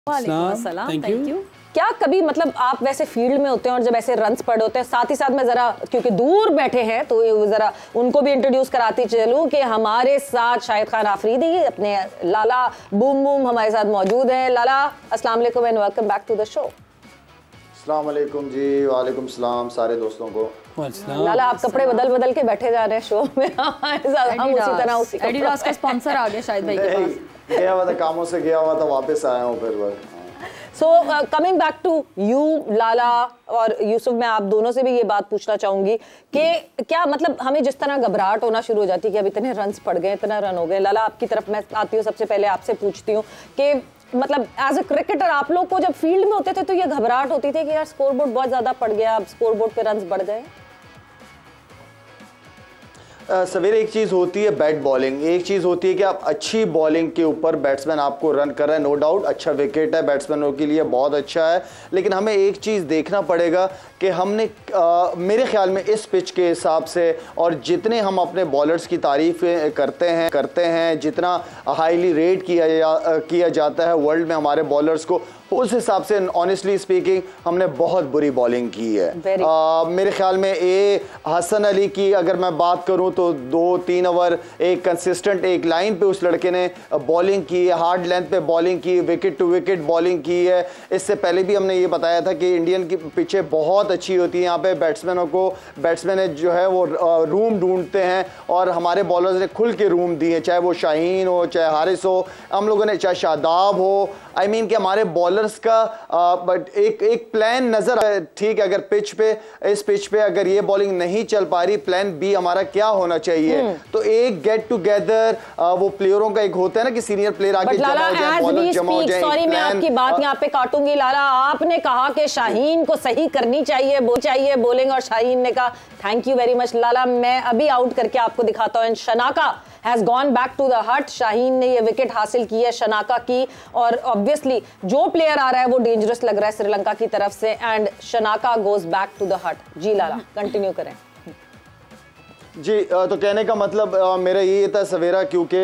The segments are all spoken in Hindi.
वालेकुम थैंक यू। क्या कभी मतलब आप वैसे फील्ड में होते हैं और जब ऐसे रन्स पड़े होते हैं, साथ ही साथ मैं जरा क्योंकि दूर बैठे हैं तो जरा उनको भी इंट्रोड्यूस कराती चलूं कि हमारे साथ शाहिद खान आफरीदी अपने लाला बूम बूम हमारे साथ मौजूद हैं। लाला अस्सलाम वालेकुम and welcome back to the show. अस्सलाम वालेकुम जी। वालेकुम सलाम सारे दोस्तों को। लाला आप कपड़े बदल बदल के बैठे जा रहे हैं शो में। हम उसी तरह एडिडास का स्पॉन्सर आ गया शायद भाई के पास। गया हुआ था, कामों से गया हुआ था, वापस आया हूँ फिर बस। So coming back to you Lala और यूसुफ, मैं आप दोनों से भी ये बात पूछना चाहूंगी कि क्या मतलब हमें जिस तरह घबराहट होना शुरू हो जाती है कि अब इतने रन्स पड़ गए, इतना रन हो गए। लाला आपकी तरफ मैं आती हूँ, सबसे पहले आपसे पूछती हूँ कि मतलब एज अ क्रिकेटर आप लोग को जब फील्ड में होते थे तो ये घबराहट होती थी कि यार स्कोरबोर्ड बहुत ज्यादा पड़ गया, अब स्कोरबोर्ड पे रन्स बढ़ गए? सवेरे एक चीज़ होती है बैट बॉलिंग, एक चीज़ होती है कि आप अच्छी बॉलिंग के ऊपर बैट्समैन आपको रन कर रहा है, नो डाउट अच्छा विकेट है बैट्समैनों के लिए, बहुत अच्छा है। लेकिन हमें एक चीज़ देखना पड़ेगा कि हमने मेरे ख्याल में इस पिच के हिसाब से और जितने हम अपने बॉलर्स की तारीफ करते हैं जितना हाईली रेट किया जाता है वर्ल्ड में हमारे बॉलर्स को, उस हिसाब से ऑनेस्टली स्पीकिंग हमने बहुत बुरी बॉलिंग की है। मेरे ख्याल में हसन अली की अगर मैं बात करूं तो 2-3 ओवर एक कंसिस्टेंट एक लाइन पे उस लड़के ने बॉलिंग की है, हार्ड लेंथ पे बॉलिंग की, विकेट टू विकेट बॉलिंग की है। इससे पहले भी हमने ये बताया था कि इंडियन की पिचें बहुत अच्छी होती हैं, यहाँ पे बैट्समैन जो है वो रूम ढूंढते हैं और हमारे बॉलर्स ने खुल के रूम दिए, चाहे वो शाहीन हो, चाहे हारिस हो, हम लोगों ने चाहे शादाब हो। आई मीन कि हमारे बॉलर्स का बट एक प्लान नजर आया। ठीक है, अगर इस पिच पे अगर ये बॉलिंग नहीं चल पा रही, प्लान बी हमारा क्या होना चाहिए? तो एक गेट टुगेदर वो प्लेयरों का एक होता है ना कि सीनियर प्लेयर आके जमा हो जाए, बॉलर जमा हो जाए। सॉरी मैं आपकी बात यहाँ पे काटूंगी लाला, आपने कहा कि शाहीन को सही करनी चाहिए बॉलिंग और शाहीन ने कहा thank you very much. Lala मैं अभी आउट करके आपको दिखाता हूँ। Shanaka has gone back to the hut. Shaheen ने ये विकेट हासिल की है शनाका की, और ऑब्वियसली जो प्लेयर आ रहा है वो डेंजरस लग रहा है श्रीलंका की तरफ से, and Shanaka goes back to the hut. जी लाला कंटिन्यू करें। जी तो कहने का मतलब मेरा ये था सवेरा, क्योंकि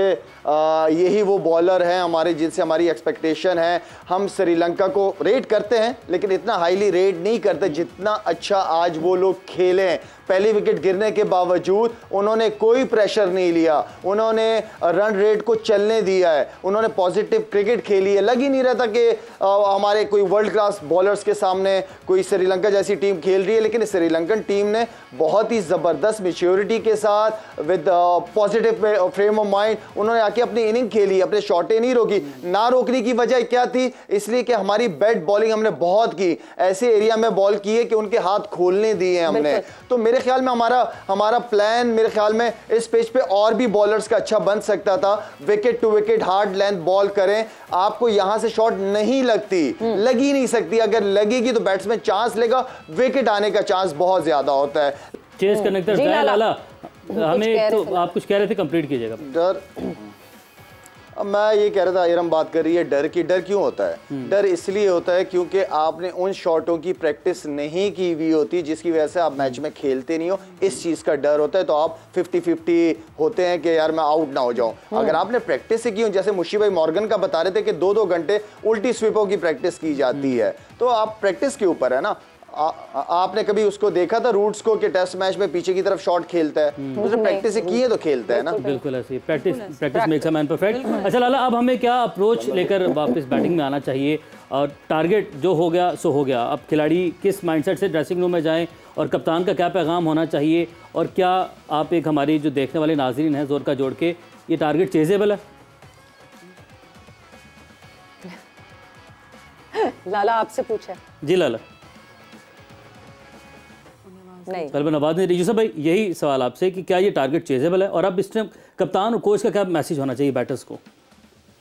यही वो बॉलर हैं हमारे जिनसे हमारी एक्सपेक्टेशन है। हम श्रीलंका को रेट करते हैं लेकिन इतना हाईली रेट नहीं करते जितना अच्छा आज वो लोग खेले हैं। पहली विकेट गिरने के बावजूद उन्होंने कोई प्रेशर नहीं लिया, उन्होंने रन रेट को चलने दिया है, उन्होंने पॉजिटिव क्रिकेट खेली है। लग ही नहीं रहा था कि हमारे कोई वर्ल्ड क्लास बॉलर्स के सामने कोई श्रीलंका जैसी टीम खेल रही है, लेकिन श्रीलंकन टीम ने बहुत ही ज़बरदस्त मैच्योरिटी के साथ with positive frame of mind उन्होंने आके अपनी इनिंग खेली, अपने शॉटें नहीं रोकी। ना रोकने की वजह क्या थी? इसलिए कि हमारी बैट बॉलिंग हमने बहुत की, ऐसे एरिया में बॉल की है कि उनके हाथ खोलने दिए हमने। तो मेरे ख्याल में हमारा प्लान मेरे ख्याल में इस पिच पे और भी बॉलर्स का अच्छा बन सकता था। Wicket to wicket hard length ball करें, आपको यहां से शॉट नहीं लगती, लग ही नहीं सकती। अगर लगेगी तो बैट्समैन चांस लेगा, विकेट आने का चांस बहुत ज्यादा होता है। चेस कनेक्टर लाला हमें तो आप कुछ कह रहे थे, कंप्लीट कीजिएगा। डर मैं ये कह रहा था, इरम बात कर रही है डर की। डर क्यों होता है? डर इसलिए होता है क्योंकि आपने उन शॉटों की प्रैक्टिस नहीं की हुई होती जिसकी वजह से आप मैच में खेलते नहीं हो। इस चीज़ का डर होता है, तो आप 50-50 होते हैं कि यार मैं आउट ना हो जाऊं। अगर आपने प्रैक्टिस ही की हो, जैसे मुशी भाई मॉर्गन का बता रहे थे कि 2-2 घंटे उल्टी स्वीपों की प्रैक्टिस की जाती है, तो आप प्रैक्टिस के ऊपर है ना। आपने कभी उसको देखा था रूट्स को कि टेस्ट मैच में पीछे की तरफ शॉट खेलता है? उसने प्रैक्टिस की है तो खेलता है ना। बिल्कुल ऐसे practice makes a man perfect. अच्छा लाला, अब हमें क्या अप्रोच लेकर वापस बैटिंग में आना चाहिए? और टारगेट जो हो गया सो हो गया, अब खिलाड़ी किस माइंडसेट से ड्रेसिंग रूम में जाएं और कप्तान का क्या पैगाम होना चाहिए? और क्या आप एक हमारी जो देखने वाले नाजरीन हैं जोर का जोड़ के, ये टारगेट चेजेबल है? लाला आपसे पूछा। जी लाला नहीं, तलबन आवाज़ नहीं रही। यूसुफ भाई यही सवाल आपसे कि क्या ये टारगेट चेजेबल है, और अब इस टाइम कप्तान और कोच का क्या मैसेज होना चाहिए बैटर्स को?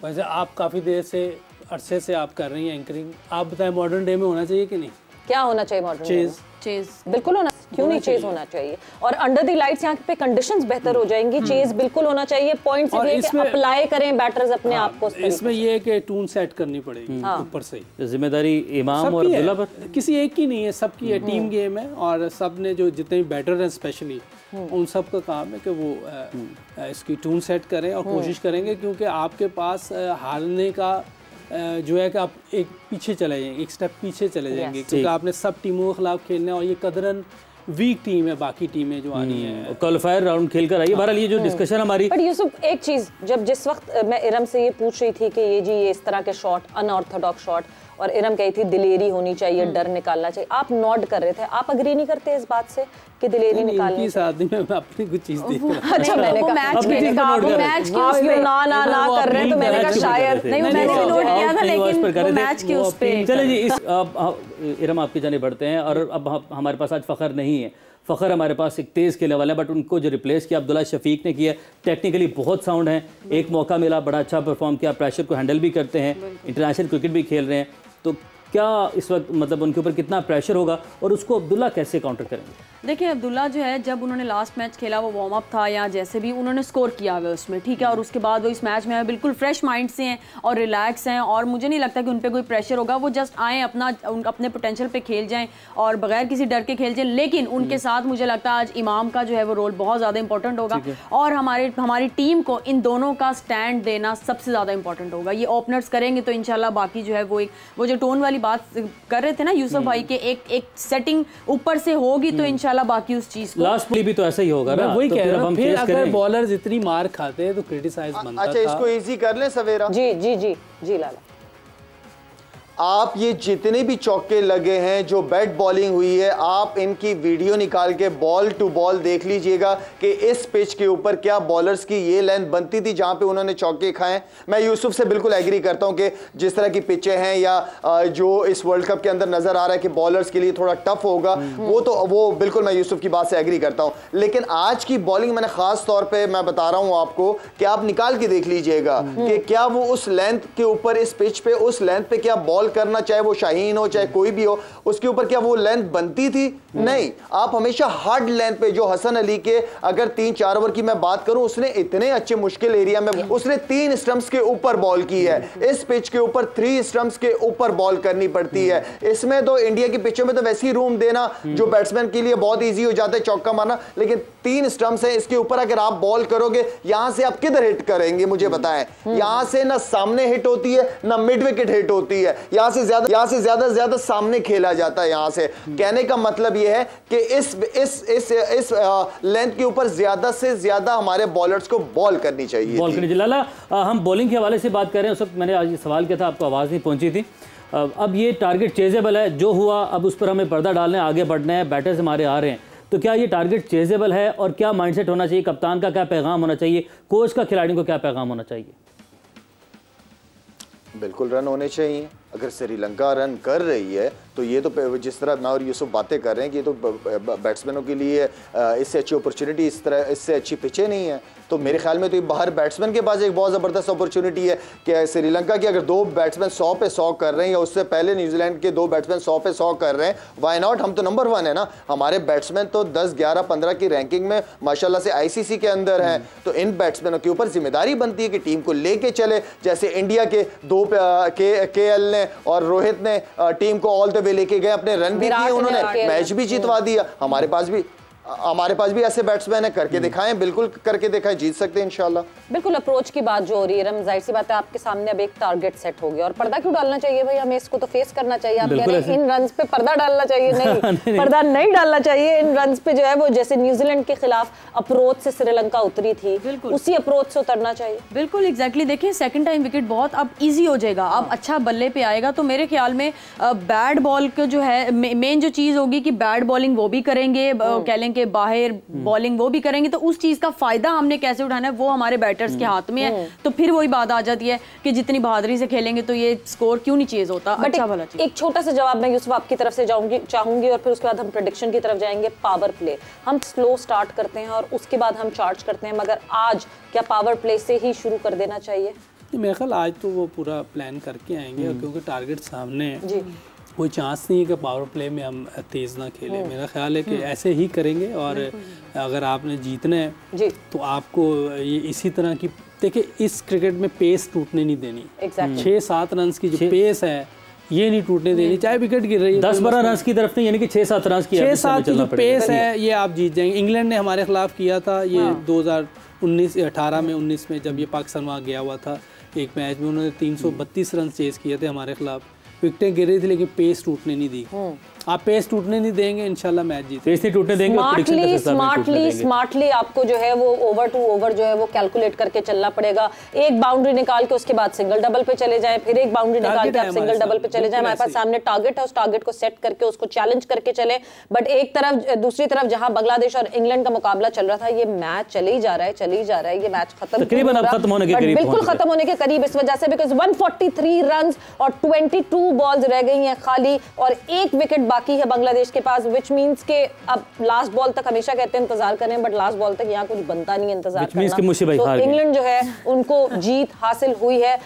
वैसे आप काफ़ी देर से अरसे से आप कर रही हैं एंकरिंग, आप बताएं मॉडर्न डे में होना चाहिए कि नहीं? क्या होना चाहिए मॉडर्न? चेज बिल्कुल होना, क्यों नहीं चेज होना चाहिए। और अंडर द लाइट्स यहाँ पे कंडीशंस बेहतर हो जाएंगी, चेज बिल्कुल होना चाहिए। पॉइंट्स अप्लाई करें बैटर्स अपने आप को। इसमें ये है कि टून सेट करनी पड़ेगी ऊपर से। जिम्मेदारी इमाम और अब्दुल्ला पर, किसी एक की नहीं है, सबकी है। टीम गेम है और सब ने जो जितने भी बैटर हैं स्पेशली उन सब का काम है कि वो इसकी टून सेट करें और कोशिश करेंगे, क्योंकि आपके पास हारने का जो है कि आप एक पीछे चले जाएंगे, एक स्टेप पीछे चले जाएंगे, क्योंकि आपने सब टीमों के खिलाफ खेलना है और ये कदरन वीक टीम है बाकी टीमें जो आनी है। क्वालिफायर राउंड खेल कर आई है। बहरहाल ये जो डिस्कशन हमारी, बट यूसुफ एक चीज, जब जिस वक्त मैं इरम से ये पूछ रही थी कि ये इस तरह के शॉट अनऑर्थोडॉक्स शॉट, और इरम कही थी दिलेरी होनी चाहिए, डर निकालना चाहिए, आप नॉट कर रहे थे, आप अग्री नहीं करते इस बात से कि दिलेरी निकालनी शादी में अपनी कुछ चीज देख रहा। अच्छा, मैंने कहा मैच आप ना कर रहे हैं, तो मैंने कहा शायद नहीं, मैंने भी नोट किया था, लेकिन मैच के उस पे। चले जी, इस इरम आपकी जाने बढ़ते हैं। और अब हमारे पास आज फ़खर नहीं है, फ़खर हमारे पास एक तेज़ खेलने वाला है, बट उनको जो रिप्लेस किया अब्दुल्ला शफीक ने किया, टेक्निकली बहुत साउंड है, एक मौका मिला, बड़ा अच्छा परफॉर्म किया, प्रेशर को हैंडल भी करते हैं, इंटरनेशनल क्रिकेट भी खेल रहे हैं। तो क्या इस वक्त मतलब उनके ऊपर कितना प्रेशर होगा और उसको अब्दुल्ला कैसे काउंटर करेंगे? देखिए, अब्दुल्ला जो है, जब उन्होंने लास्ट मैच खेला, वो वार्म अप था या जैसे भी उन्होंने स्कोर किया हुआ उसमें, ठीक है, और उसके बाद वो इस मैच में बिल्कुल फ्रेश माइंड से हैं और रिलैक्स हैं, और मुझे नहीं लगता कि उन पर कोई प्रेशर होगा। वो जस्ट आएँ, अपने पोटेंशियल पे खेल जाएं और बगैर किसी डर के खेल जाएं। लेकिन उनके साथ मुझे लगता है आज इमाम का जो है वो रोल बहुत ज़्यादा इंपॉर्टेंट होगा, और हमारी टीम को इन दोनों का स्टैंड देना सबसे ज़्यादा इंपॉर्टेंट होगा। ये ओपनर्स करेंगे तो इंशाल्लाह बाकी जो है वो जो टोन वाली बात कर रहे थे ना यूसुफ भाई के, एक सेटिंग ऊपर से होगी तो इंशाल्लाह बाकी उस चीज को। लास्ट प्ले भी तो ऐसा ही होगा ना, वही तो कह रहा हूं, फिर अगर बॉलर्स इतनी मार खाते हैं तो क्रिटिसाइज बनता था। अच्छा, इसको इजी कर लें सवेरा। जी जी जी जी लाला, आप ये जितने भी चौके लगे हैं, जो बैट बॉलिंग हुई है, आप इनकी वीडियो निकाल के बॉल टू बॉल देख लीजिएगा कि इस पिच के ऊपर क्या बॉलर्स की ये लेंथ बनती थी जहां पे उन्होंने चौके खाए। मैं यूसुफ से बिल्कुल एग्री करता हूं कि जिस तरह की पिचें हैं या जो इस वर्ल्ड कप के अंदर नजर आ रहा है कि बॉलर्स के लिए थोड़ा टफ होगा, वो बिल्कुल मैं यूसुफ की बात से एग्री करता हूं। लेकिन आज की बॉलिंग मैंने खास तौर पर मैं बता रहा हूं आपको कि आप निकाल के देख लीजिएगा कि क्या वो उस लेंथ के ऊपर, इस पिच पे उस लेंथ पे क्या बॉल करना, चाहे वो शाहीन हो चाहे कोई भी हो, उसके ऊपर क्या वो लेंथ बनती थी? नहीं। आप हमेशा हार्ड लेंथ पे, जो हसन अली के अगर 3-4 ओवर की मैं बात करूं, उसने इतने अच्छे मुश्किल एरिया में उसने 3 स्टंप्स के ऊपर बॉल की है। इस पिच के ऊपर 3 स्टंप्स के ऊपर बॉल करनी पड़ती है। इसमें तो इंडिया की पिचों में तो वैसी रूम देना जो बैट्समैन के लिए बहुत ईजी हो जाता है, चौका मारना, लेकिन 3 स्टंप्स है, इसके ऊपर अगर आप बॉल करोगे, यहां से आप किधर हिट करेंगे मुझे बताएं? यहां से ना सामने हिट होती है ना मिड विकेट हिट होती है, यहां से ज्यादा सामने खेला जाता है। यहां से कहने का मतलब यह है कि इस लेंथ के ऊपर ज्यादा से ज्यादा हमारे बॉलर्स को बॉल करनी चाहिए। लाला, हम बॉलिंग के हवाले से बात कर रहे हैं, उस वक्त मैंने आज ये सवाल किया था, आपको आवाज नहीं पहुंची थी। अब ये टारगेट चेजेबल है, जो हुआ अब उस पर हमें पर्दा डालना है, आगे बढ़ना है, बैटर्स हमारे आ रहे हैं, तो क्या ये टारगेट चेजेबल है और क्या माइंडसेट होना चाहिए? कप्तान का क्या पैगाम होना चाहिए? कोच का खिलाड़ियों को क्या पैगाम होना चाहिए? बिल्कुल रन होने चाहिए। अगर श्रीलंका रन कर रही है तो ये तो जिस तरह मैं और यूसुफ बातें कर रहे हैं कि ये तो बैट्समैनों के लिए इससे अच्छी अपॉर्चुनिटी, इससे अच्छी पिचें नहीं है। तो मेरे ख्याल में तो ये बाहर बैट्समैन के पास एक बहुत ज़बरदस्त अपॉर्चुनिटी है कि श्रीलंका के अगर 2 बैट्समैन 100 पे 100 कर रहे हैं, या उससे पहले न्यूजीलैंड के 2 बैट्समैन 100 पे 100 कर रहे हैं, वाई नॉट? हम तो नंबर 1 है ना, हमारे बैट्समैन तो 10, 11, 15 की रैंकिंग में माशाल्लाह से ICC के अंदर हैं। तो इन बैट्समैनों के ऊपर जिम्मेदारी बनती है कि टीम को लेके चले, जैसे इंडिया के 2 KL ने और रोहित ने टीम को ऑल द वे लेके गए, अपने रन भी दिए, उन्होंने मैच भी जितवा दिया। हमारे पास भी ऐसे बैट्समैन है, करके दिखाएं, बिल्कुल करके दिखाएं, जीत सकते हैं इंशाल्लाह। बिल्कुल अप्रोच की बात जो हो रही है, जाहिर सी बात है आपके सामने अब एक टारगेट सेट हो गया, और पर्दा क्यों डालना चाहिए भाई? हमें इसको तो फेस करना चाहिए। आप कह रहे हैं इन रन्स पे पर्दा डालना चाहिए? नहीं, पर्दा नहीं डालना चाहिए। इन रन्स पे जो है वो जैसे न्यूजीलैंड के खिलाफ अप्रोच से श्रीलंका उतरी थी, उसी अप्रोच से उतरना चाहिए। बिल्कुल एग्जैक्टली। देखिए, सेकंड टाइम विकेट बहुत अब ईजी हो जाएगा, अब अच्छा बल्ले पे आएगा। तो मेरे ख्याल में बैड बॉल को जो है मेन जो चीज होगी कि बैड बॉलिंग वो भी करेंगे, कह लें कि बाहर बॉलिंग वो भी करेंगे, तो उस चीज का फायदा हमने कैसे उठाना है वो हमारे बैटर्स के हाथ में है। तो फिर वही बात आ जाती है कि जितनी बहादुरी से खेलेंगे तो ये स्कोर क्यों नहीं चेज होता। अच्छा भला चीज। एक छोटा सा जवाब मैं यूसुफ आपकी तरफ से चाहूंगी और फिर उसके बाद हम प्रेडिक्शन की तरफ जाएंगे। पावर प्ले हम स्लो स्टार्ट करते हैं और उसके बाद हम चार्ज करते हैं, मगर आज क्या पावर प्ले से ही शुरू कर देना चाहिए? मेरे ख्याल आज तो वो पूरा प्लान करके आएंगे, क्योंकि टारगेट सामने है, कोई चांस नहीं है कि पावर प्ले में हम तेज़ ना खेलें। मेरा ख्याल है कि ऐसे ही करेंगे, और अगर आपने जीतना है तो आपको ये इसी तरह की, देखिए इस क्रिकेट में पेस टूटने नहीं देनी। 6-7 रन की जो पेस है ये नहीं टूटने देनी, चाहे विकेट गिर रही है। 10-12 रन की तरफ नहीं, यानी कि 6-7 रन की 6-7 की जो पेस है ये आप जीत जाएंगे। इंग्लैंड ने हमारे खिलाफ किया था ये 2019-18 में, 19 में जब ये पाकिस्तान वहाँ गया हुआ था, एक मैच में उन्होंने 332 रन चेज किए थे हमारे खिलाफ, विकेटें गिर रही थी लेकिन पेस टूटने नहीं दी। आप पेस टूटने नहीं देंगे इंशाल्लाह मैच जीते। पेस नहीं टूटने देंगे। स्मार्टली आपको जो है वो ओवर टू ओवर जो है वो कैलकुलेट करके चलना पड़ेगा। एक बाउंड्री निकाल के उसके बाद सिंगल डबल पे चले जाएं, फिर एक बाउंड्री निकाल के आप सिंगल डबल पे चले जाएं। हमारे पास सामने टारगेट है, उस टारगेट को सेट करके उसको चैलेंज करके चले। बट एक तरफ दूसरी तरफ जहां बांग्लादेश और इंग्लैंड का मुकाबला चल रहा था, ये मैच चले ही जा रहा है, ये मैच खत्म तकरीबन अब खत्म होने के करीब, बिल्कुल खत्म होने के करीब इस वजह से, बिकॉज 143 रन और 22 बॉल्स रह गई हैं खाली और एक विकेट बाकी है बांग्लादेश के पास, विच मींस के अब लास्ट बॉल तक हमेशा कहते हैं इंतजार करें, बट लास्ट बॉल तक यहाँ कुछ बनता नहीं है इंतजार करना। तो इंग्लैंड जो है उनको जीत हासिल हुई है।